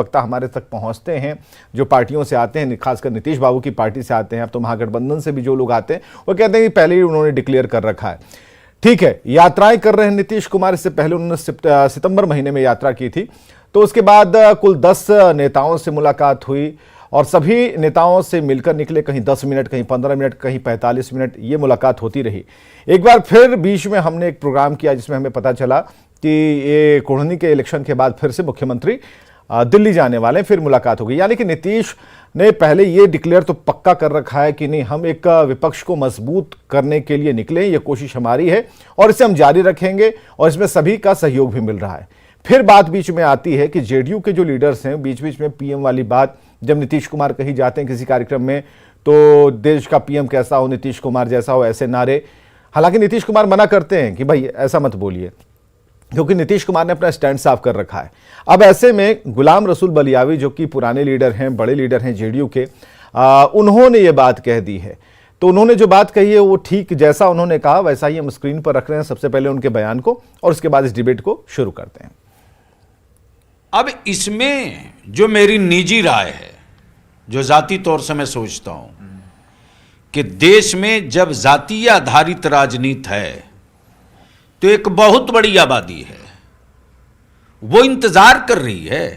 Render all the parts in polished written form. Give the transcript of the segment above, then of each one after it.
वक्ता हमारे तक पहुंचते हैं, जो पार्टियों से आते हैं, खासकर नीतीश बाबू की पार्टी से आते हैं, अब तो महागठबंधन से भी जो लोग आते हैं वो कहते हैं कि पहले ही उन्होंने डिक्लेयर कर रखा है। ठीक है, यात्राएं कर रहे हैं नीतीश कुमार। इससे पहले उन्होंने सितंबर महीने में यात्रा की थी, तो उसके बाद कुल 10 नेताओं से मुलाकात हुई और सभी नेताओं से मिलकर निकले। कहीं 10 मिनट, कहीं 15 मिनट, कहीं 45 मिनट ये मुलाकात होती रही। एक बार फिर बीच में हमने एक प्रोग्राम किया जिसमें हमें पता चला कि ये कोढ़नी के इलेक्शन के बाद फिर से मुख्यमंत्री दिल्ली जाने वाले हैं, फिर मुलाकात होगी। यानी कि नीतीश ने पहले ये डिक्लेयर तो पक्का कर रखा है कि नहीं, हम एक विपक्ष को मजबूत करने के लिए निकले, ये कोशिश हमारी है और इसे हम जारी रखेंगे और इसमें सभी का सहयोग भी मिल रहा है। फिर बात बीच में आती है कि जेडीयू के जो लीडर्स हैं, बीच बीच में पीएम वाली बात, जब नीतीश कुमार कहीं जाते हैं किसी कार्यक्रम में तो देश का पीएम कैसा हो, नीतीश कुमार जैसा हो, ऐसे नारे। हालांकि नीतीश कुमार मना करते हैं कि भाई ऐसा मत बोलिए, क्योंकि नीतीश कुमार ने अपना स्टैंड साफ कर रखा है। अब ऐसे में गुलाम रसूल बलियावी जो कि पुराने लीडर हैं, बड़े लीडर हैं जेडीयू के, उन्होंने ये बात कह दी है। तो उन्होंने जो बात कही है वो ठीक जैसा उन्होंने कहा वैसा ही हम स्क्रीन पर रख रहे हैं। सबसे पहले उनके बयान को और उसके बाद इस डिबेट को शुरू करते हैं। अब इसमें जो मेरी निजी राय है, जो जाती तौर से मैं सोचता हूं कि देश में जब जातीय आधारित राजनीति है तो एक बहुत बड़ी आबादी है, वो इंतजार कर रही है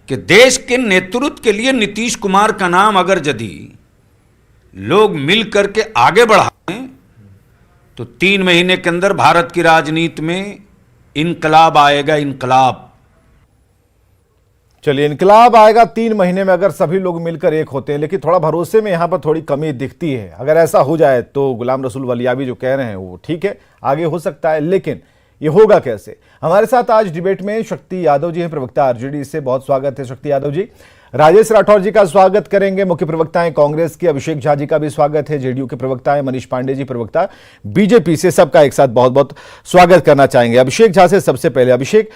कि देश के नेतृत्व के लिए नीतीश कुमार का नाम अगर यदि लोग मिल करके आगे बढ़ाएं तो 3 महीने के अंदर भारत की राजनीति में इनकलाब आएगा। इनकलाब, चलिए, इनकलाब आएगा 3 महीने में अगर सभी लोग मिलकर एक होते हैं। लेकिन थोड़ा भरोसे में यहां पर थोड़ी कमी दिखती है। अगर ऐसा हो जाए तो गुलाम रसूल बलियावी जो कह रहे हैं वो ठीक है, आगे हो सकता है, लेकिन ये होगा कैसे? हमारे साथ आज डिबेट में शक्ति यादव जी हैं, प्रवक्ता आरजेडी से। बहुत स्वागत है शक्ति यादव जी। राजेश राठौर जी का स्वागत करेंगे, मुख्य प्रवक्ता हैं कांग्रेस के। अभिषेक झा जी का भी स्वागत है, जेडीयू के प्रवक्ता हैं। मनीष पांडे जी, प्रवक्ता बीजेपी से। सबका एक साथ बहुत बहुत स्वागत करना चाहेंगे। अभिषेक झा से सबसे पहले, अभिषेक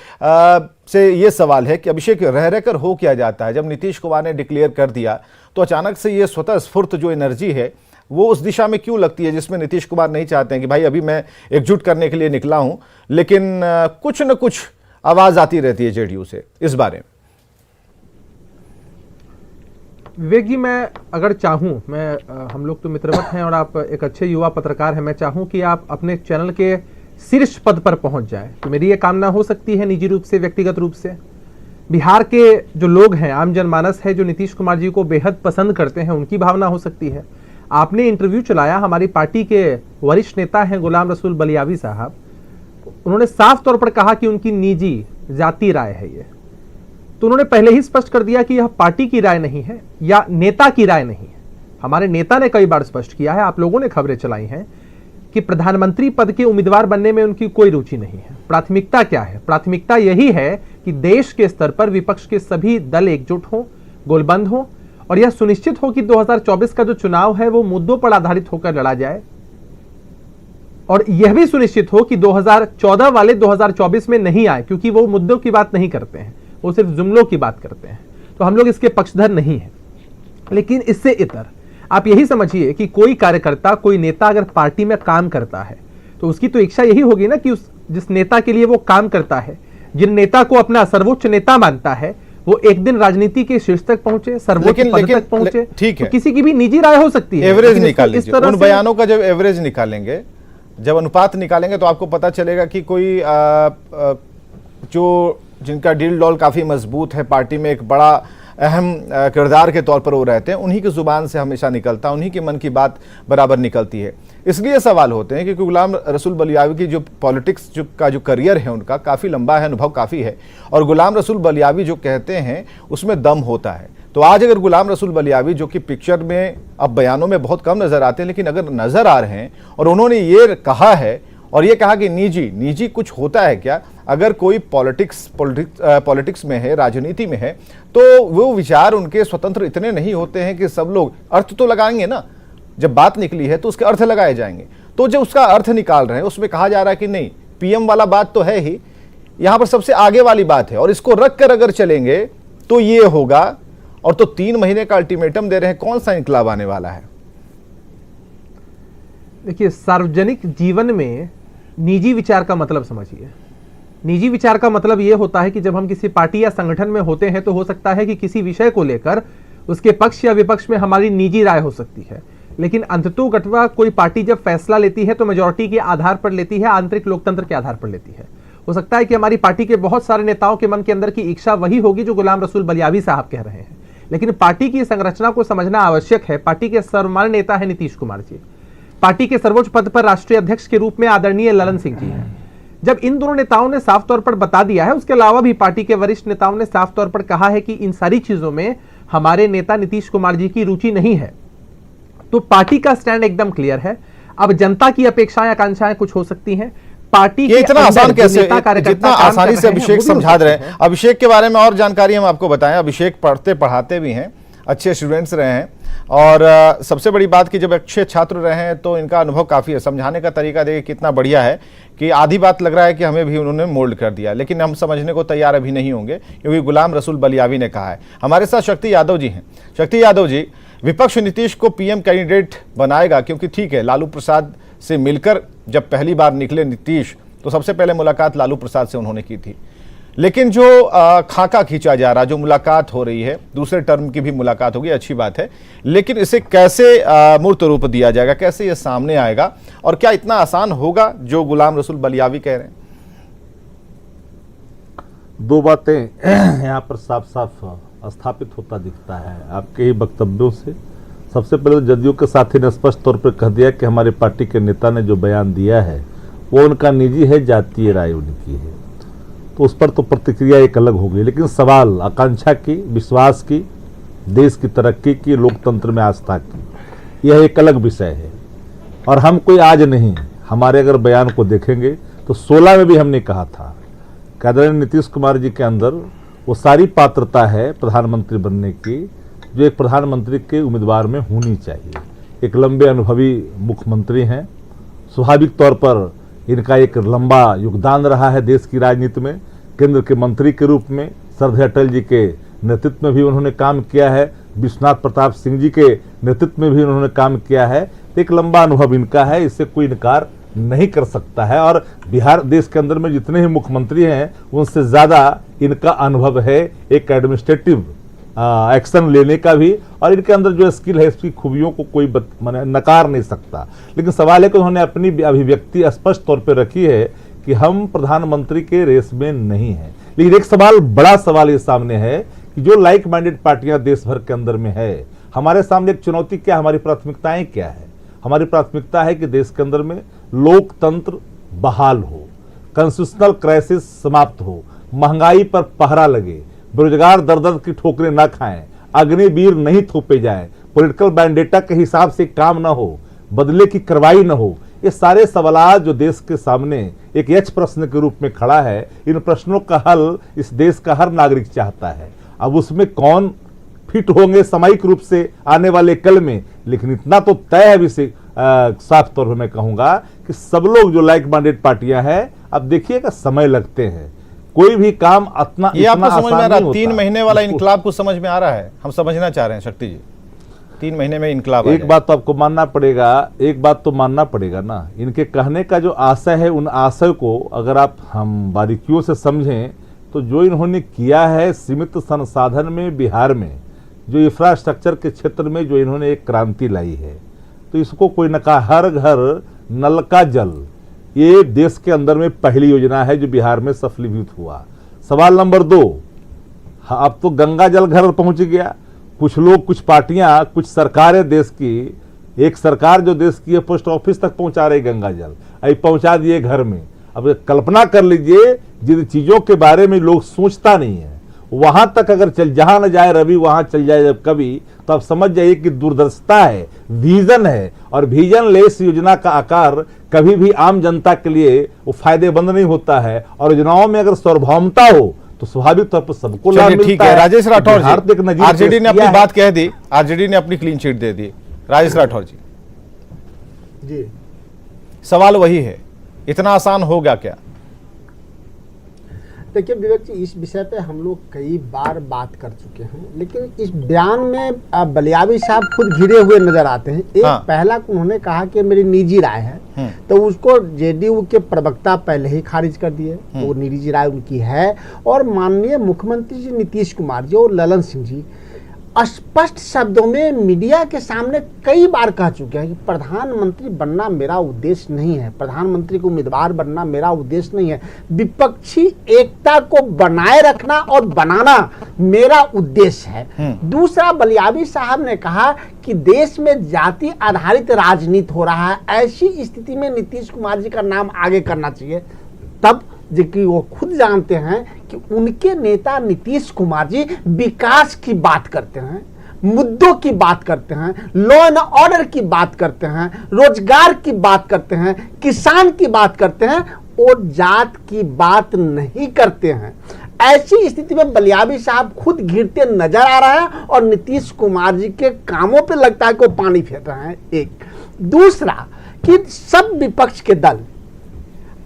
से ये सवाल है कि अभिषेक, रह रहकर हो क्या जाता है? जब नीतीश कुमार ने डिक्लेयर कर दिया तो अचानक से ये स्वतः स्फूर्त जो एनर्जी है वो उस दिशा में क्यों लगती है जिसमें नीतीश कुमार नहीं चाहते हैं कि भाई अभी मैं एकजुट करने के लिए निकला हूं, लेकिन कुछ न कुछ आवाज आती रहती है जेडीयू से, इस बारे में? विवेक जी, मैं अगर चाहूं, मैं हम लोग तो मित्रवत हैं और आप एक अच्छे युवा पत्रकार हैं, मैं चाहूं कि आप अपने चैनल के शीर्ष पद पर पहुंच जाएं, तो मेरी ये कामना हो सकती है निजी रूप से, व्यक्तिगत रूप से। बिहार के जो लोग हैं, आम जनमानस है जो नीतीश कुमार जी को बेहद पसंद करते हैं, उनकी भावना हो सकती है। आपने इंटरव्यू चलाया, हमारी पार्टी के वरिष्ठ नेता हैं गुलाम रसूल बलियावी साहब, उन्होंने साफ तौर पर कहा कि उनकी निजी जाती राय है ये। तो उन्होंने पहले ही स्पष्ट कर दिया कि यह पार्टी की राय नहीं है या नेता की राय नहीं है। हमारे नेता ने कई बार स्पष्ट किया है, आप लोगों ने खबरें चलाई हैं कि प्रधानमंत्री पद के उम्मीदवार बनने में उनकी कोई रुचि नहीं है। प्राथमिकता क्या है? प्राथमिकता यही है कि देश के स्तर पर विपक्ष के सभी दल एकजुट हों, गोलबंद हों और यह सुनिश्चित हो कि 2024 का जो चुनाव है वो मुद्दों पर आधारित होकर लड़ा जाए और यह भी सुनिश्चित हो कि 2014 वाले 2024 में नहीं आए, क्योंकि वो मुद्दों की बात नहीं करते हैं, वो सिर्फ जुमलों की बात करते हैं। तो हम लोग इसके पक्षधर नहीं हैं। लेकिन इससे इतर आप यही समझिए कि कोई कार्यकर्ता, कोई नेता अगर पार्टी में काम करता है तो उसकी तो इच्छा यही होगी ना कि उस जिस नेता के लिए वो काम करता है, जिन नेता को अपना सर्वोच्च नेता मानता है, वो एक दिन राजनीति के शीर्ष तक पहुंचे, सर्वोच्च पद तक पहुंचे। ठीक है, तो किसी की भी निजी राय हो सकती है। एवरेज निकाल लीजिए, उन बयानों का जब एवरेज निकालेंगे, जब अनुपात निकालेंगे तो आपको पता चलेगा कि कोई जो जिनका डील डॉल काफी मजबूत है, पार्टी में एक बड़ा अहम किरदार के तौर पर वो रहते हैं, उन्हीं की जुबान से हमेशा निकलता है, उन्हीं के मन की बात बराबर निकलती है। इसलिए सवाल होते हैं क्योंकि गुलाम रसूल बलियावी की जो पॉलिटिक्स का जो करियर है उनका काफ़ी लंबा है, अनुभव काफ़ी है, और गुलाम रसूल बलियावी जो कहते हैं उसमें दम होता है। तो आज अगर गुलाम रसूल बलियावी, जो कि पिक्चर में अब बयानों में बहुत कम नजर आते हैं, लेकिन अगर नजर आ रहे हैं और उन्होंने ये कहा है और ये कहा कि निजी कुछ होता है क्या? अगर कोई पॉलिटिक्स में है, राजनीति में है, तो वो विचार उनके स्वतंत्र इतने नहीं होते हैं कि सब लोग अर्थ तो लगाएंगे ना। जब बात निकली है तो उसके अर्थ लगाए जाएंगे। तो जो उसका अर्थ निकाल रहे हैं उसमें कहा जा रहा है कि नहीं, पीएम वाला बात तो है ही, यहां पर सबसे आगे वाली बात है और इसको रख कर अगर चलेंगे तो ये होगा। और तो 3 महीने का अल्टीमेटम दे रहे हैं, कौन सा इनकलाब आने वाला है? देखिए, सार्वजनिक जीवन में निजी विचार का मतलब समझिए। निजी विचार का मतलब यह होता है कि जब हम किसी पार्टी या संगठन में होते हैं तो हो सकता है कि किसी विषय को लेकर उसके पक्ष या विपक्ष में हमारी निजी राय हो सकती है, लेकिन अंततोगत्वा कोई पार्टी जब फैसला लेती है तो मेजॉरिटी के आधार पर लेती है, आंतरिक लोकतंत्र के आधार पर लेती है। हो सकता है कि हमारी पार्टी के बहुत सारे नेताओं के मन के अंदर की इच्छा वही होगी जो गुलाम रसूल बलियावी साहब कह रहे हैं, लेकिन पार्टी की संरचना को समझना आवश्यक है। पार्टी के सर्वमान्य नेता है नीतीश कुमार जी, पार्टी के सर्वोच्च पद पर राष्ट्रीय अध्यक्ष के रूप में आदरणीय ललन सिंह जी हैं। जब इन दोनों नेताओं ने साफ तौर पर बता दिया है, उसके अलावा भी पार्टी के वरिष्ठ नेताओं ने साफ तौर पर कहा है कि इन सारी चीजों में हमारे नेता नीतीश कुमार जी की रुचि नहीं है, तो पार्टी का स्टैंड एकदम क्लियर है। अब जनता की अपेक्षाएं आकांक्षाएं कुछ हो सकती हैं, पार्टी ये इतना आसान कैसे, जितना आसानी से अभिषेक समझा रहे हैं। अभिषेक के बारे में और जानकारी हम आपको बताएं। अभिषेक पढ़ते पढ़ाते भी हैं, अच्छे स्टूडेंट्स रहे हैं, और सबसे बड़ी बात कि जब अच्छे छात्र रहे हैं तो इनका अनुभव काफ़ी है। समझाने का तरीका देखिए कितना बढ़िया है कि आधी बात लग रहा है कि हमें भी उन्होंने मोल्ड कर दिया, लेकिन हम समझने को तैयार अभी नहीं होंगे, क्योंकि गुलाम रसूल बलियावी ने कहा है। हमारे साथ शक्ति यादव जी हैं। शक्ति यादव जी, विपक्ष नीतीश को पीएम कैंडिडेट बनाएगा, क्योंकि ठीक है, लालू प्रसाद से मिलकर जब पहली बार निकले नीतीश तो सबसे पहले मुलाकात लालू प्रसाद से उन्होंने की थी, लेकिन जो खाका खींचा जा रहा, जो मुलाकात हो रही है, दूसरे टर्म की भी मुलाकात होगी, अच्छी बात है, लेकिन इसे कैसे मूर्त रूप दिया जाएगा, कैसे ये सामने आएगा, और क्या इतना आसान होगा जो गुलाम रसूल बलियावी कह रहे हैं? दो बातें यहाँ पर साफ साफ स्थापित होता दिखता है आपके ही वक्तव्यों से। सबसे पहले तो जदयू के साथी ने स्पष्ट तौर पर कह दिया कि हमारे पार्टी के नेता ने जो बयान दिया है वो उनका निजी है, जातीय राय उनकी है, तो उस पर तो प्रतिक्रिया एक अलग होगी। लेकिन सवाल आकांक्षा की, विश्वास की, देश की तरक्की की, लोकतंत्र में आस्था की, यह एक अलग विषय है। और हम कोई आज नहीं, हमारे अगर बयान को देखेंगे तो 16 में भी हमने कहा था कि आदरणीय नीतीश कुमार जी के अंदर वो सारी पात्रता है प्रधानमंत्री बनने की जो एक प्रधानमंत्री के उम्मीदवार में होनी चाहिए। एक लंबे अनुभवी मुख्यमंत्री हैं, स्वाभाविक तौर पर इनका एक लंबा योगदान रहा है देश की राजनीति में। केंद्र के मंत्री के रूप में श्रद्धेय अटल जी के नेतृत्व में भी उन्होंने काम किया है, विश्वनाथ प्रताप सिंह जी के नेतृत्व में भी उन्होंने काम किया है। एक लंबा अनुभव इनका है, इससे कोई इनकार नहीं कर सकता है। और बिहार देश के अंदर में जितने ही मुख्यमंत्री हैं उनसे ज़्यादा इनका अनुभव है एक एडमिनिस्ट्रेटिव एक्शन लेने का भी, और इनके अंदर जो स्किल है इसकी खूबियों को कोई नकार नहीं सकता। लेकिन सवाल है कि उन्होंने अपनी अभिव्यक्ति स्पष्ट तौर पर रखी है कि हम प्रधानमंत्री के रेस में नहीं हैं। लेकिन एक सवाल, बड़ा सवाल ये सामने है कि जो लाइक माइंडेड पार्टियां देश भर के अंदर में है, हमारे सामने एक चुनौती क्या, हमारी प्राथमिकताएं क्या है? हमारी प्राथमिकता है कि देश के अंदर में लोकतंत्र बहाल हो, कॉन्स्टिट्यूशनल क्राइसिस समाप्त हो, महंगाई पर पहरा लगे, बेरोजगार दर दर की ठोकरें ना खाएं, अग्निवीर नहीं थोपे जाएं, पॉलिटिकल बैंडेटा के हिसाब से काम ना हो, बदले की कार्रवाई ना हो। ये सारे सवाल जो देश के सामने एक यक्ष प्रश्न के रूप में खड़ा है, इन प्रश्नों का हल इस देश का हर नागरिक चाहता है। अब उसमें कौन फिट होंगे सामयिक रूप से आने वाले कल में, लेकिन इतना तो तय है भी साफ तौर पर मैं कहूंगा कि सब लोग जो लाइक माइंडेड पार्टियां हैं, अब देखिएगा समय लगते हैं, कोई भी काम इतना ये आपको समझ में आ रहा है? 3 महीने वाला इनकलाब को समझ में आ रहा है? हम समझना चाह रहे हैं शक्ति जी, 3 महीने में इनकलाब। एक बात तो आपको मानना पड़ेगा, एक बात तो मानना पड़ेगा ना, इनके कहने का जो आशय है, उन आशय को अगर आप हम बारीकियों से समझें तो जो इन्होंने किया है सीमित संसाधन में बिहार में, जो इंफ्रास्ट्रक्चर के क्षेत्र में जो इन्होंने एक क्रांति लाई है, तो इसको कोई न कहा। हर घर नल का जल, ये देश के अंदर में पहली योजना है जो बिहार में सफलीभूत हुआ। सवाल नंबर 2, अब तो गंगा जल घर पहुंच गया। कुछ लोग, कुछ पार्टियां, कुछ सरकारें देश की, एक सरकार जो देश की है पोस्ट ऑफिस तक पहुंचा रही गंगा जल, अभी पहुंचा दिए घर में। अब कल्पना कर लीजिए, जिन चीजों के बारे में लोग सोचता नहीं है वहां तक अगर जहां न जाए रवि वहां चल जाए जब कभी, तो आप समझ जाइए कि दूरदर्शिता है, विजन है। और विजन लेस योजना का आकार कभी भी आम जनता के लिए वो फायदेमंद नहीं होता है। और योजनाओं में अगर सार्वभौमता हो तो स्वाभाविक तौर पर सबको लाभ मिलता है। ठीक है, राजेश राठौर जी, आरजेडी ने अपनी बात कह दी, आरजेडी ने अपनी क्लीन चिट दे दी। राजेश राठौर जी, सवाल वही है, इतना आसान होगा क्या? देखिए विवेक जी, इस विषय पे हम लोग कई बार बात कर चुके हैं, लेकिन इस बयान में बलियावी साहब खुद घिरे हुए नजर आते हैं। एक पहला उन्होंने कहा कि मेरी निजी राय है, तो उसको जेडीयू के प्रवक्ता पहले ही खारिज कर दिए, वो निजी राय उनकी है। और माननीय मुख्यमंत्री जी नीतीश कुमार जी और ललन सिंह जी स्पष्ट शब्दों में मीडिया के सामने कई बार कह चुके हैं कि प्रधानमंत्री बनना मेरा उद्देश्य नहीं है, प्रधानमंत्री को उम्मीदवार बनना मेरा उद्देश्य नहीं है, विपक्षी एकता को बनाए रखना और बनाना मेरा उद्देश्य है। दूसरा, बलियावी साहब ने कहा कि देश में जाति आधारित राजनीति हो रहा है, ऐसी स्थिति में नीतीश कुमार जी का नाम आगे करना चाहिए। तब जबकि वो खुद जानते हैं कि उनके नेता नीतीश कुमार जी विकास की बात करते हैं, मुद्दों की बात करते हैं, लॉ एंड ऑर्डर की बात करते हैं, रोजगार की बात करते हैं, किसान की बात करते हैं और जात की बात नहीं करते हैं। ऐसी स्थिति में बलियावी साहब खुद घिरते नजर आ रहे हैं और नीतीश कुमार जी के कामों पे लगता है कि वो पानी फेर रहे हैं। एक दूसरा कि सब विपक्ष के दल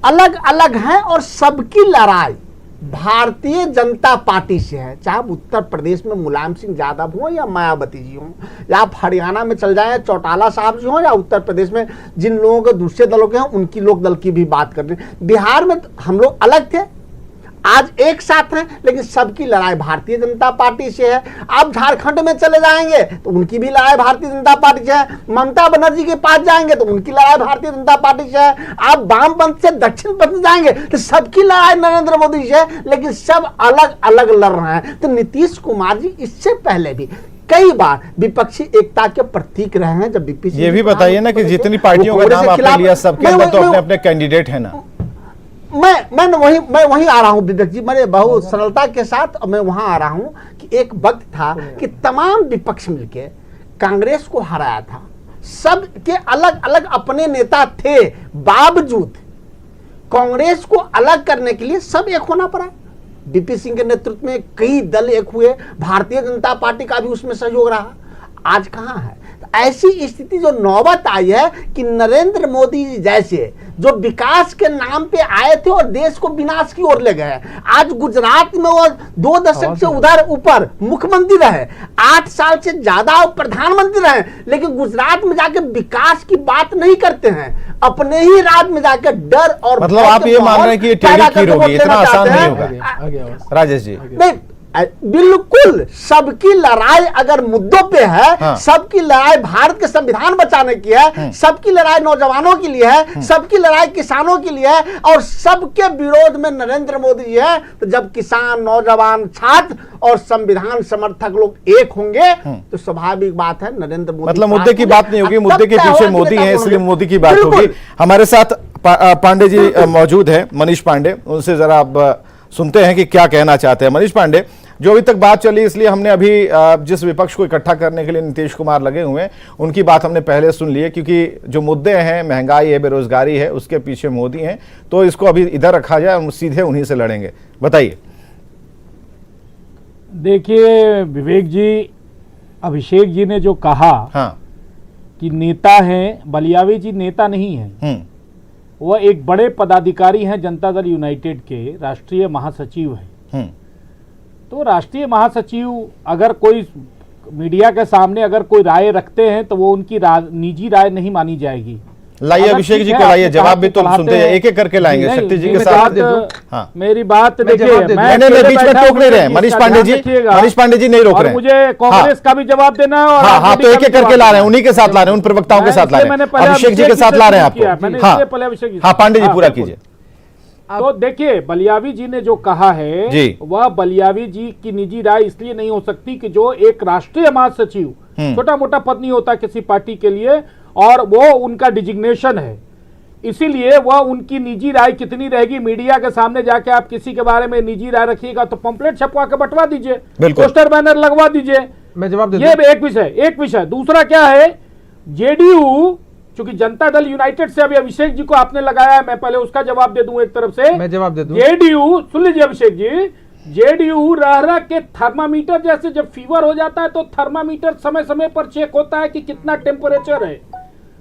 अलग अलग हैं और सबकी लड़ाई भारतीय जनता पार्टी से है, चाहे उत्तर प्रदेश में मुलायम सिंह यादव हो या मायावती जी हो, या आप हरियाणा में चल जाएं चौटाला साहब जी हो, या उत्तर प्रदेश में जिन लोगों के दूसरे दलों के हैं उनकी लोक दल की भी बात कर रहे हैं। बिहार में हम लोग अलग थे, आज एक साथ हैं, लेकिन सबकी लड़ाई भारतीय जनता पार्टी से है। आप झारखंड में चले जाएंगे तो उनकी भी लड़ाई भारतीय जनता पार्टी से है, ममता बनर्जी के पास जाएंगे तो उनकी लड़ाई भारतीय जनता पार्टी से है, आप वामपंथ से दक्षिण पंथ जाएंगे तो सबकी लड़ाई नरेंद्र मोदी से है, लेकिन सब अलग अलग लड़ रहे हैं। तो नीतीश कुमार जी इससे पहले भी कई बार विपक्षी एकता के प्रतीक रहे हैं। जब ये भी बताइए ना कि जितनी पार्टियों का नाम आपने लिया सबके अंदर तो अपने अपने कैंडिडेट है ना। मैं वहीं आ रहा हूं विवेक जी, मैंने बहुत सरलता के साथ मैं वहां आ रहा हूं कि एक वक्त था कि तमाम विपक्ष मिलके कांग्रेस को हराया था, सब के अलग अलग अपने नेता थे, बावजूद कांग्रेस को अलग करने के लिए सब एक होना पड़ा। बीपी सिंह के नेतृत्व में कई दल एक हुए, भारतीय जनता पार्टी का भी उसमें सहयोग रहा। आज कहां है? ऐसी स्थिति जो नौबत आई है कि नरेंद्र मोदी जी जैसे जो विकास के नाम पे आए थे और देश को विनाश की ओर ले गए, आज गुजरात में वो 2 दशक से उधर ऊपर मुख्यमंत्री रहे, 8 साल से ज्यादा प्रधानमंत्री रहे, लेकिन गुजरात में जाके विकास की बात नहीं करते हैं, अपने ही राज्य में जाकर डर और मतलब आप ये मान रहे हैं कि ये टेढ़ी खीर होगी, इतना आसान नहीं होगा राजेश जी? नहीं, बिल्कुल सबकी लड़ाई अगर मुद्दों पे है, सबकी लड़ाई भारत के संविधान बचाने की है, सबकी लड़ाई नौजवानों के लिए है, सबकी लड़ाई किसानों के लिए है और सबके विरोध में नरेंद्र मोदी जी है, तो जब किसान, नौजवान, छात्र और संविधान समर्थक लोग एक होंगे तो स्वाभाविक बात है नरेंद्र मोदी, मतलब मुद्दे की बात नहीं होगी, मुद्दे के पीछे मोदी है इसलिए मोदी की बात होगी। हमारे साथ पांडे जी मौजूद है, मनीष पांडे, उनसे जरा आप सुनते हैं कि क्या कहना चाहते हैं। मनीष पांडे, जो अभी तक बात चली इसलिए हमने अभी जिस विपक्ष को इकट्ठा करने के लिए नीतीश कुमार लगे हुए हैं उनकी बात हमने पहले सुन ली है, क्योंकि जो मुद्दे हैं, महंगाई है, बेरोजगारी है, उसके पीछे मोदी हैं, तो इसको अभी इधर रखा जाए और सीधे उन्हीं से लड़ेंगे। बताइए। देखिए विवेक जी, अभिषेक जी ने जो कहा कि नेता हैं, बलियावी जी नेता नहीं है, वह एक बड़े पदाधिकारी हैं, जनता दल यूनाइटेड के राष्ट्रीय महासचिव हैं। तो राष्ट्रीय महासचिव अगर कोई मीडिया के सामने अगर कोई राय रखते हैं तो वो उनकी निजी राय नहीं मानी जाएगी। लाइए अभिषेक जी को लाइए, जवाब भी तो सुनते हैं, एक एक करके लाएंगे शक्ति जी के साथ। मेरी बात देखिए, मैं बीच में टोक नहीं रहे मनीष पांडे जी, मनीष पांडे जी नहीं रोक रहे, मुझे कांग्रेस का भी जवाब देना है और हाँ, तो एक एक करके ला रहे हैं, उन्हीं के साथ ला रहे हैं, उन प्रवक्ताओं के साथ ला रहे हैं, अभिषेक जी के साथ ला रहे हैं आपको। हाँ पांडे जी पूरा कीजिए। तो देखिए, बलियावी जी ने जो कहा है वह बलियावी जी की निजी राय इसलिए नहीं हो सकती कि जो एक राष्ट्रीय महासचिव, छोटा मोटा पद नहीं होता किसी पार्टी के लिए, और वो उनका डिजिग्नेशन है, इसीलिए वह उनकी निजी राय कितनी रहेगी। मीडिया के सामने जाके आप किसी के बारे में निजी राय रखिएगा तो पंपलेट छपवा के बंटवा दीजिए, पोस्टर बैनर लगवा दीजिए। मैं जवाब ये एक विषय। दूसरा क्या है, जेडीयू, चूंकि जनता दल यूनाइटेड से अभी अभिषेक जी को आपने लगाया है, मैं पहले उसका जवाब दे दूं एक तरफ से। मैं जवाब दे दूं। जेडीयू, सुन लीजिए अभिषेक जी, जेडीयू रह के थर्मामीटर जैसे जब फीवर हो जाता है तो थर्मामीटर समय समय पर चेक होता है कि कितना टेम्परेचर है।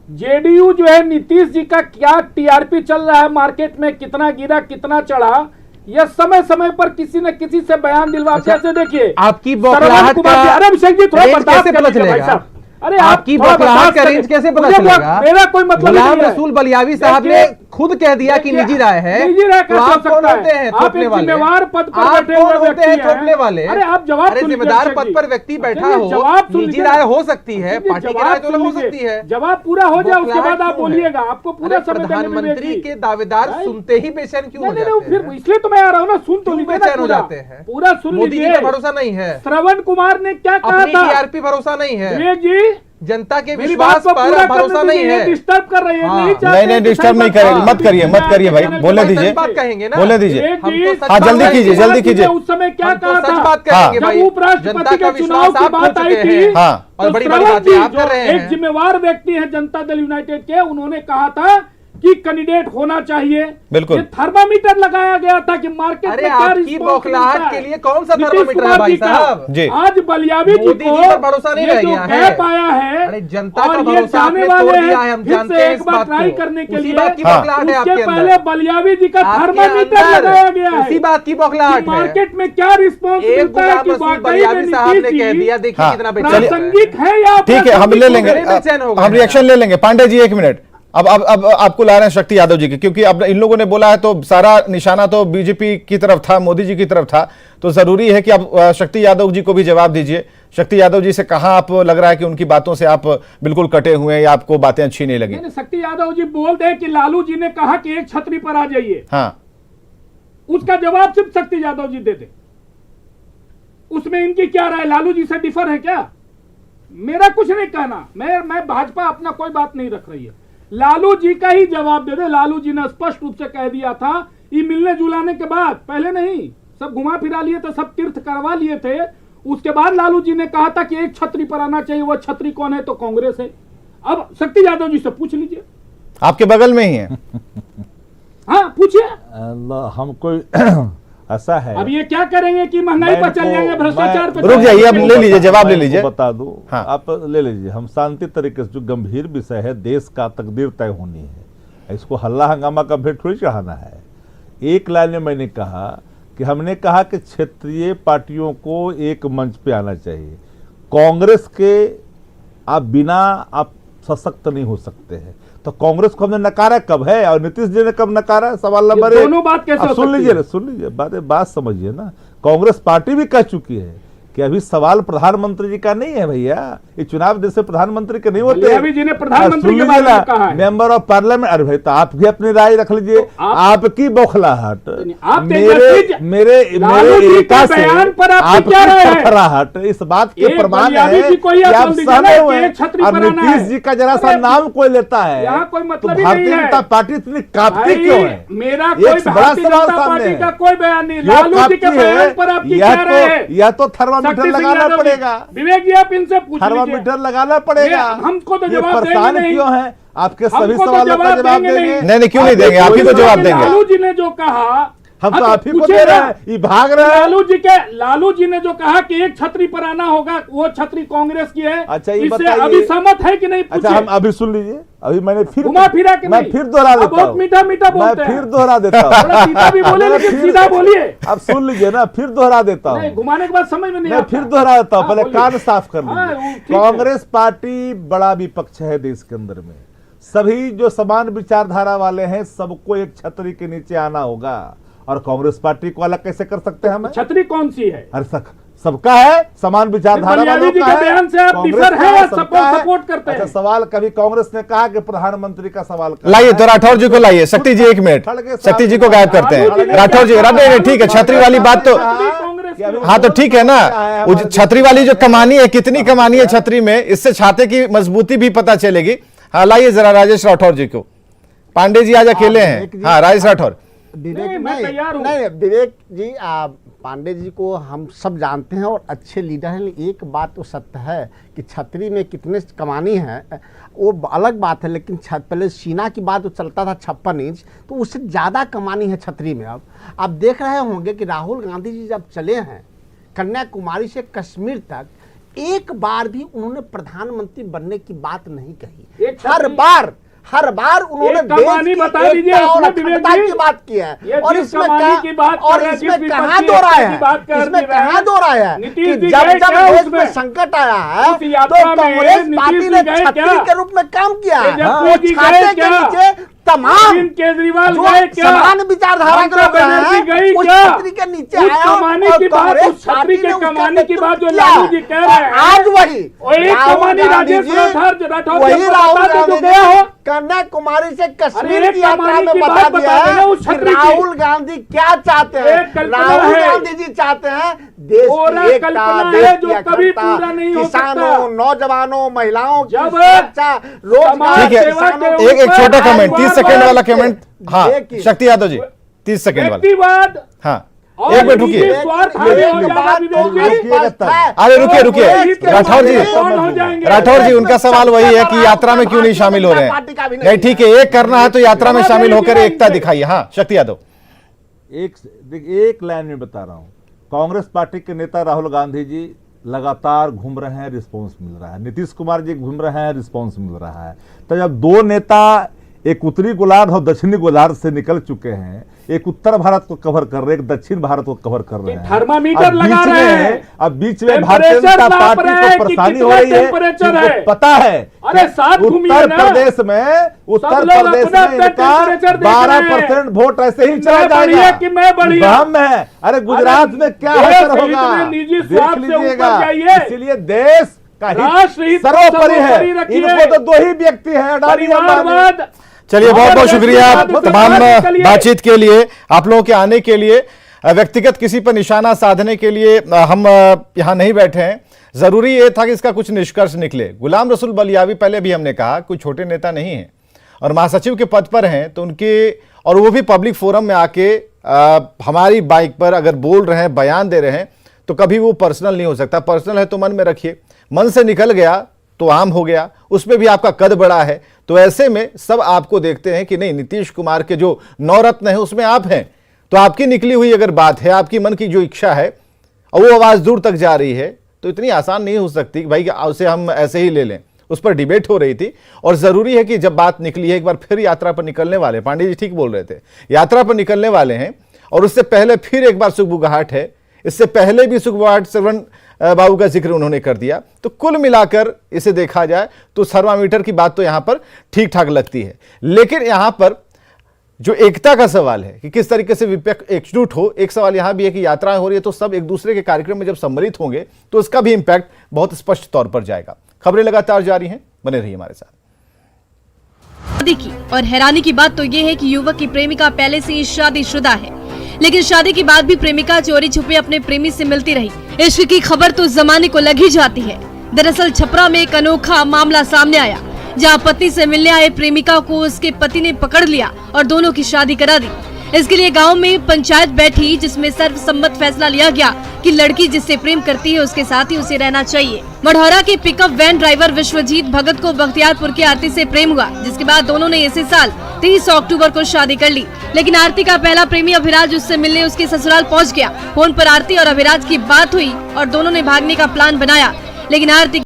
जेडीयू जो है, नीतीश जी का क्या टीआरपी चल रहा है मार्केट में, कितना गिरा कितना चढ़ा, यह समय समय पर किसी न किसी से बयान दिलवा। जैसे देखिए आपकी बौखलाहट का अरे अभिषेक जी थोड़ा रेंज बर्दाश्त कैसे कर पता लीजिए भाई चलेगा? साहब। अरे आपकी बौखलाहट का रेंज कैसे पता चलेगा? मेरा कोई मतलब गुलाम नहीं है। रसूल बलियावी साहब ने खुद कह दिया कि निजी राय है। निजी राय तो कैसे हो आप कौन सकता होते है? हैं आप थोपने एक वाले? जिम्मेवार पद पर आप बैठे कौन हुए होते व्यक्ति हैं हैं? थोपने वाले? अरे आप जवाब अरे सुन लीजिए जिम्मेदार अभिषेक पद जी। पर व्यक्ति बैठा चलिए, हो, जवाब सुन निजी लीजिए। राय हो सकती है, चलिए, पार्टी की जवाब राय तो अलग सुन हो लीजिए। सकती है। जवाब पूरा हो जाए उसके बाद आप क्यों है? बोलिएगा। आपको पूरा अरे समय देंगे प्रधानमंत्री विवेक के जी। दावेदार भाई, सुनते ही बेचैन क्यों हो नहीं, जाते नहीं, फिर हैं? इसलिए तो मैं आ रहा हूँ ना, सुन तो क्यों लीजिए ना बेचैन हो पूरा। जाते हैं? पूरा सुन मोदी जी लीजिए। पर भरोसा नहीं है, श्रवण कुमार ने क्या कहा अपनी था? टीआरपी भरोसा नहीं है, विवेक जी जनता के मेरी विश्वास बात को पर पूरा भरोसा करने नहीं दीजिए, है। डिस्टर्ब कर रहे हैं। हाँ। नहीं चाहते नहीं, कि डिस्टर्ब सही नहीं बात करें, करें। मत करिए, मत करिए भाई, बोलने सच दीजिए, बात कहेंगे ना, बोलने दीजिए। विवेक हम जी, तो सच हाँ, बात जल्दी कहेंगे। कीजिए, जल्दी कीजिए। उस समय क्या हम तो कहा सच था? बात करेंगे जब भाई, उपराष्ट्रपति जनता का के चुनाव विश्वास की आप खो बात आई चुके थी, हैं। हाँ। और तो बड़ी बड़ी श्रवण बातें जी, आप जो कर रहे एक हैं। जिम्मेवार व्यक्ति है जनता दल यूनाइटेड के, उन्होंने कहा था कि कैंडिडेट होना चाहिए। बिल्कुल। ये थर्मामीटर लगाया गया था कि मार्केट अरे में क्या आपकी रिस्पॉन्स बौखलाहट मिलता के है। लिए कौन सा नीतीश थर्मामीटर है कुमार भाई जी का साहब? जी। आज बलियावी जी मोदी को जी पर भरोसा नहीं ये रह जो गया है। गैप आया है, अरे जनता और का ये भरोसा जाने आपने वाले तोड़ दिया है, हैं हम फिर जानते से हैं एक इस बार बात ट्राई को। करने के उसी लिए। बात की हाँ। बौखलाहट है उसके आपके पहले अंदर। बलियावी जी का आपके थर्मामीटर अंदर लगाया गया है उसी बात की बौखलाहट है। मार्केट में क्या रिस्पॉन्स एक मिलता है गुलाम कि रसूल वाकई बलियावी में साहब ने नीतीश कह जी दिया, देखिए हाँ। कितना बेचैन प्रासंगिक है या ठीक है, हम ले लेंगे, बड़े बेचैन हो गए हम हैं। रिएक्शन ले लेंगे। पांडे जी एक मिनट, अब आपको ला रहे हैं शक्ति यादव जी के, क्योंकि अब इन लोगों ने बोला है तो सारा निशाना तो बीजेपी की तरफ था, मोदी जी की तरफ था, तो जरूरी है कि अब शक्ति यादव जी को भी जवाब दीजिए। शक्ति यादव जी से कहां आप लग रहा है कि उनकी बातों से आप बिल्कुल कटे हुए हैं या आपको बातें अच्छी नहीं लगी? नहीं, शक्ति यादव जी बोलते हैं कि लालू जी ने कहा कि एक छतरी पर आ जाइए। हाँ, उसका जवाब सिर्फ शक्ति यादव जी देते। उसमें इनकी क्या राय? लालू जी से डिफर है क्या? मेरा कुछ नहीं कहना, मैं भाजपा अपना कोई बात नहीं रख रही है। लालू जी का ही जवाब दे दे। लालू जी ने स्पष्ट रूप से कह दिया था, ये मिलने जुलाने के बाद, पहले नहीं, सब घुमा फिरा लिए थे, सब तीर्थ करवा लिए थे। उसके बाद लालू जी ने कहा था कि एक छतरी पर आना चाहिए। वह छतरी कौन है? तो कांग्रेस है। अब शक्ति यादव जी से पूछ लीजिए, आपके बगल में ही है। हाँ पूछिए। हम कोई ऐसा है, अब ये क्या करेंगे कि महंगाई पर चल जाएंगे, भ्रष्टाचार पर? रुक जाइए, अब ले लीजिए, जवाब ले मैं लीजिए। आपको बता दूं, हाँ। आप ले लीजिए। हम शांति तरीके से, जो गंभीर विषय है, देश का तकदीर तय होनी है, इसको हल्ला हंगामा का भेंट थोड़ी चढ़ाना है। एक लाइन में मैंने कहा कि हमने कहा कि क्षेत्रीय पार्टियों को एक मंच पे आना चाहिए। कांग्रेस के आप बिना आप सशक्त नहीं हो सकते हैं, तो कांग्रेस को हमने नकारा कब है और नीतीश जी ने कब नकारा? सवाल नंबर एक। दोनों बात कैसे हो सुन सकती लीजिए, है? सुन लीजिए, बात समझिए ना। कांग्रेस पार्टी भी कह चुकी है कि अभी सवाल प्रधानमंत्री जी का नहीं है भैया, ये चुनाव जैसे प्रधानमंत्री के नहीं होते। बलियावी जी ने प्रधानमंत्री के बारे में कहा है। मेंबर ऑफ पार्लियामेंट, अरे भाई तो आप भी अपनी राय रख लीजिए। आपकी बौखलाहट, आप मेरे लालू जी एका के से बयान पर आपकी आपकी क्या राय है? फरफराहट इस बात के एक प्रमाण बलियावी है जी को ही कि आप आप बोल दीजिए सहमे ना हुए कि हैं। एक छतरी अब पर आना नीतीश है। जी का जरा सा अरे, नाम कोई लेता है यहाँ कोई तो मतलब ही भारतीय नहीं है। जनता पार्टी इतनी कांपती भाई, क्यों है? मेरा एक कोई बड़ा भारतीय सवाल जनता सामने पार्टी है। का कोई बयान नहीं। क्यों लालू जी के कांपती है? बयान पर आपकी क्या राय है? या तो थर्मामीटर शक्ति सिंह लगाना यादव जी, पड़ेगा, विवेक जी आप इनसे पूछ लीजिए। थर्मामीटर लगाना पड़ेगा। हमको तो ये जवाब देंगे परेशान नहीं। क्यों है? आपके सभी हमको तो सवालों का जवाब देंगे देंगे। नहीं, क्यों नहीं देंगे? आप ही को जवाब देंगे। लालू जी ने जो कहा, हम तो हाँ, आप ही को पूछिए दे रहे ना। हैं, ये भाग रहे हैं। लालू जी ने जो कहा कि एक छतरी पर आना होगा, वो छतरी कांग्रेस की है। अच्छा, ये इससे बताइए। अभी सहमत है कि नहीं? अच्छा, हम अभी सुन लीजिए, अभी मैंने फिर घुमा फिरा के मैं नहीं। फिर दोहरा आप देता बहुत हूं। मीठा मीठा बोलते मैं हैं। फिर दोहरा देता हूं। थोड़ा सीधा भी बोले, लेकिन फिर- सीधा बोलिए। अब सुन लीजिए ना, फिर दोहरा देता नहीं, हूं। घुमाने के बाद समझ में नहीं मैं आता। फिर दोहरा देता हूं, हाँ, पहले बोलिए। कान साफ कर हाँ, वो लीजिए। ठीक है। कांग्रेस पार्टी बड़ा विपक्ष है देश के अंदर में। सभी जो समान विचारधारा वाले हैं, सबको एक छतरी के नीचे आना होगा। और कांग्रेस पार्टी को अलग कैसे कर सकते हैं हम? छतरी कौन सी है? अरे सबका है, समान विचारधारा बलियावी वालों जी का के है। बयान से आप कांग्रेस डिफर का है या सबका है। सपोर्ट करते हैं? अच्छा, सवाल कभी कांग्रेस ने कहा कि प्रधानमंत्री का सवाल करना लाइए तो है। राठौर जी को लाइए। शक्ति जी एक मिनट, शक्ति जी को गायब करते हैं। राठौर जी, नहीं ठीक है, छतरी वाली बात तो, हाँ तो ठीक है ना, छतरी वाली जो कमानी है, कितनी कमानी है छतरी में, इससे छाते की मजबूती भी पता चलेगी। हाँ लाइए जरा राजेश राठौर जी को। पांडे जी आज अकेले हैं। हाँ राजेश राठौर। विवेक मैं तैयार हूं। नहीं, विवेक जी, पांडे जी को हम सब जानते हैं और अच्छे लीडर हैं। लेकिन एक बात तो सत्य है कि छतरी में कितने कमानी है वो अलग बात है, लेकिन पहले सीना की बात तो चलता था 56 इंच, तो उससे ज़्यादा कमानी है छतरी में। अब आप देख रहे होंगे कि राहुल गांधी जी जब चले हैं कन्याकुमारी से कश्मीर तक, एक बार भी उन्होंने प्रधानमंत्री बनने की बात नहीं कही। हर बार उन्होंने एक कहानी बता दीजिए और उसमें विवेक अखंडता जी। की बात की है ये और जिस इसमें कहानी की बात और कर रहे हैं, इसमें जिस कहाँ विपक्षी दो राय एकता की बात है, कर इसमें रहे हैं। कहाँ दो राय है नीतीश कि जी जब गए जब क्या देश उसमें? में संकट आया है उस तो यात्रा में कांग्रेस नीतीश पार्टी जी ने गए छतरी क्या? के रूप में काम किया है तेजस्वी जी छाते गए के क्या? नीचे तमाम अरविंद केजरीवाल जो गए क्या? समान विचारधारा के ममता लोग बनर्जी हैं गई उस क्या? छतरी के नीचे उस आया कमानी और की बात, कांग्रेस उस छतरी पार्टी के ने उसका कमानी की बात जो नेतृत्व लालू किया। जी कह रहे हैं, आज वही वो एक राहुल कमानी गांधी राजेश जी, राठौर वही जी को राहुल बता दे जो गांधी गया हो। जी कन्याकुमारी से कश्मीर एक की यात्रा कमानी में की बता बात दिया बता देना है उस कि छतरी की। राहुल गांधी क्या चाहते हैं। एक कल्पना राहुल है। गांधी जी चाहते हैं देश पूरा की एकता, कल्पना देश है की जो कभी अखंडता, पूरा नहीं हो किसानों, सकता। नौजवानों, महिलाओं की जब सुरक्षा, रोजगार, ठीक है, किसानों के एक छोटा ऊपर कमेंट, 30 सेकंड वाला कमेंट। हाँ, देखिए। शक्ति यादव जी 30 सेकंड वाला। व्यक्तिवाद हाँ, और एक मिनट रुकिए। निजी स्वार्थ हावी हो जाएगा विवेक जी। अरे रुकिए रुकिए, राठौर जी, कौन हो जाएंगे? राठौर जी उनका सवाल वही है कि यात्रा में क्यों नहीं शामिल हो रहे हैं। नहीं ठीक है, एक करना है तो यात्रा में शामिल होकर एकता दिखाइए। हाँ, शक्ति यादव। एक लाइन में बता रहा हूं, कांग्रेस पार्टी के नेता राहुल गांधी जी लगातार घूम रहे हैं, रिस्पांस मिल रहा है। नीतीश कुमार जी घूम रहे हैं, रिस्पांस मिल रहा है। तो जब दो नेता एक उत्तरी गोलार्ध और दक्षिणी गोलार्ध से निकल चुके हैं, एक उत्तर भारत को कवर कर रहे हैं, एक दक्षिण भारत को कवर कर रहे हैं, थर्मामीटर अब लगा बीच रहे में- हैं। अब बीच में भारतीय टेम्परेचर जनता नाप पार्टी रहे हैं को कि परेशानी हो कितना रही है, टेम्परेचर उनको है। पता है अरे साथ घूमिए उत्तर ना। प्रदेश में लोग उत्तर अपना प्रदेश में अपना इनका टेम्परेचर देख 12% वोट ऐसे ही चला मैं बढ़िया जाएगा कि मैं बढ़िया? भ्रम है। अरे गुजरात में क्या देश असर हित होगा में निजी देख स्वार्थ से लीजिएगा। ऊपर जाइए। इसीलिए देश का राष्ट्र हित हित को सर्वोपरि है। सर्वोपरि रखिए। इनको तो दो ही व्यक्ति है, अडानी अंबानी। परिवारवाद। चलिए, बहुत बहुत शुक्रिया तमाम बातचीत के लिए, आप लोगों के आने के लिए। व्यक्तिगत किसी पर निशाना साधने के लिए हम यहां नहीं बैठे हैं। जरूरी ये था कि इसका कुछ निष्कर्ष निकले। गुलाम रसूल बलियावी, पहले भी हमने कहा, कोई छोटे नेता नहीं है और महासचिव के पद पर हैं, तो उनके, और वो भी पब्लिक फोरम में आके हमारी बाइक पर अगर बोल रहे हैं, बयान दे रहे हैं, तो कभी वो पर्सनल नहीं हो सकता। पर्सनल है तो मन में रखिए, मन से निकल गया तो आम हो गया, उसमें भी आपका कद बड़ा है। तो ऐसे में सब आपको देखते हैं कि नहीं, नीतीश कुमार के जो नवरत्न है उसमें आप हैं, तो आपकी निकली हुई अगर बात है, आपकी मन की जो इच्छा है और वो आवाज दूर तक जा रही है, तो इतनी आसान नहीं हो सकती कि भाई उसे हम ऐसे ही ले लें। उस पर डिबेट हो रही थी और जरूरी है कि जब बात निकली है, एक बार फिर यात्रा पर निकलने वाले, पांडे जी ठीक बोल रहे थे, यात्रा पर निकलने वाले हैं और उससे पहले फिर एक बार सुखबुगाहट है। इससे पहले भी सुखबुगाहट श्रवण बाबू का जिक्र उन्होंने कर दिया। तो कुल मिलाकर इसे देखा जाए तो थर्मामीटर की बात तो यहां पर ठीक ठाक लगती है, लेकिन यहां पर जो एकता का सवाल है कि किस तरीके से विपक्ष एकजुट हो, एक सवाल यहां भी है कि यात्राएं हो रही है तो सब एक दूसरे के कार्यक्रम में जब सम्मिलित होंगे तो उसका भी इंपैक्ट बहुत स्पष्ट तौर पर जाएगा। खबरें लगातार जारी हैं, बने रहिए हमारे साथ। शादी की, और हैरानी की बात तो ये है कि युवक की प्रेमिका पहले से ही शादीशुदा है, लेकिन शादी के बाद भी प्रेमिका चोरी छुपे अपने प्रेमी से मिलती रही। इश्क की खबर तो जमाने को लग ही जाती है। दरअसल छपरा में एक अनोखा मामला सामने आया, जहां पति से मिलने आए प्रेमिका को उसके पति ने पकड़ लिया और दोनों की शादी करा दी। इसके लिए गांव में पंचायत बैठी, जिसमें सर्वसम्मत फैसला लिया गया कि लड़की जिससे प्रेम करती है उसके साथ ही उसे रहना चाहिए। मढ़ौरा के पिकअप वैन ड्राइवर विश्वजीत भगत को बख्तियारपुर की आरती से प्रेम हुआ, जिसके बाद दोनों ने इसी साल 30 अक्टूबर को शादी कर ली। लेकिन आरती का पहला प्रेमी अभिराज उससे मिलने उसके ससुराल पहुंच गया। फोन पर आरती और अभिराज की बात हुई और दोनों ने भागने का प्लान बनाया, लेकिन आरती